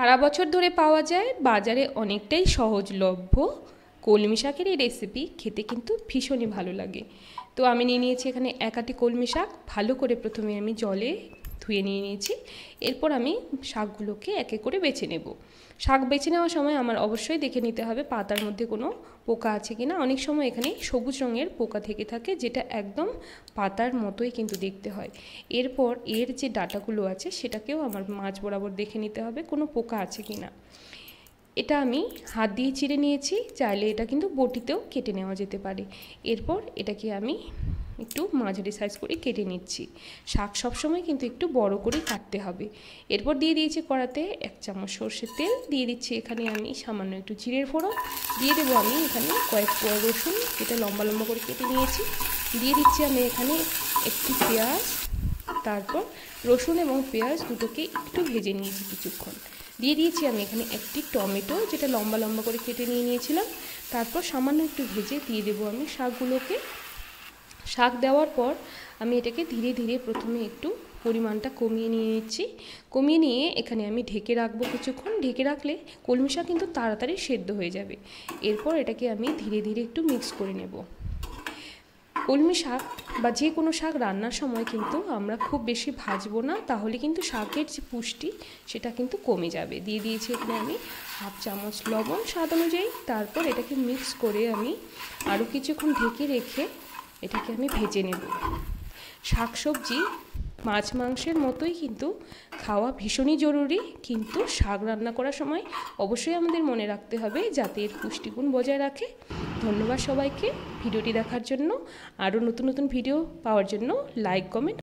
সারা বছর ধরে পাওয়া যায়, বাজারে অনেকটাই সহজলভ্য কলমি শাকের এই রেসিপি খেতে কিন্তু ভীষণই ভালো লাগে। তো আমি নিয়ে নিয়েছি এখানে 1 আঁটি কলমি শাক। ভালো করে প্রথমে আমি জলে ধুয়ে নিয়ে নিয়েছি। এরপর আমি শাকগুলোকে একে করে বেছে নেব। শাক বেছে নেওয়ার সময় আমার অবশ্যই দেখে নিতে হবে পাতার মধ্যে কোনো পোকা আছে কিনা। অনেক সময় এখানে সবুজ রঙের পোকা থেকে থাকে, যেটা একদম পাতার মতোই কিন্তু দেখতে হয়। এরপর এর যে ডাঁটাগুলো আছে সেটাকেও আমার মাঝ বরাবর দেখে নিতে হবে কোনো পোকা আছে কিনা। এটা আমি হাত দিয়ে চিড়ে নিয়েছি, চাইলে এটা কিন্তু বটিতেও কেটে নেওয়া যেতে পারে। এরপর এটাকে আমি একটু মাঝারি সাইজ করে কেটে নিচ্ছি। শাক সবসময় কিন্তু একটু বড় করে কাটতে হবে। এরপর দিয়ে দিয়েছি কড়াতে 1 চামচ সর্ষের তেল, দিয়ে দিচ্ছি এখানে আমি সামান্য একটু জিরের ফোড়ন, দিয়ে দেবো আমি এখানে কয়েক কোয়া রসুন, যেটা লম্বা লম্বা করে কেটে নিয়েছি, দিয়ে দিচ্ছি আমি এখানে একটি পেঁয়াজ। তারপর রসুন এবং পেঁয়াজ দুটোকে একটু ভেজে নিয়েছি কিছুক্ষণ। দিয়ে দিয়েছি আমি এখানে একটি টমেটো, যেটা লম্বা লম্বা করে কেটে নিয়েছিলাম। তারপর সামান্য একটু ভেজে দিয়ে দেবো আমি শাকগুলোকে। শাক দেওয়ার পর আমি এটাকে ধীরে ধীরে প্রথমে একটু পরিমাণটা কমিয়ে নিয়ে নিচ্ছি। কমিয়ে নিয়ে এখানে আমি ঢেকে রাখবো কিছুক্ষণ। ঢেকে রাখলে কলমি শাক কিন্তু তাড়াতাড়ি সেদ্ধ হয়ে যাবে। এরপর এটাকে আমি ধীরে ধীরে একটু মিক্স করে নেব। কলমি শাক বা যে কোনো শাক রান্নার সময় কিন্তু আমরা খুব বেশি ভাজবো না, তাহলে কিন্তু শাকের যে পুষ্টি সেটা কিন্তু কমে যাবে। দিয়ে দিয়েছি এখানে আমি 1/2 চামচ লবণ স্বাদ অনুযায়ী। তারপর এটাকে মিক্স করে আমি আরও কিছুক্ষণ ঢেকে রেখে এটাকে আমি ভেজে নেব। শাকসবজি মাছ মাংসের মতোই কিন্তু খাওয়া ভীষণই জরুরি, কিন্তু শাক রান্না করার সময় অবশ্যই আমাদের মনে রাখতে হবে যাতে এর পুষ্টিগুণ বজায় রাখে। ধন্যবাদ সবাইকে ভিডিওটি দেখার জন্য। আরও নতুন নতুন ভিডিও পাওয়ার জন্য লাইক, কমেন্ট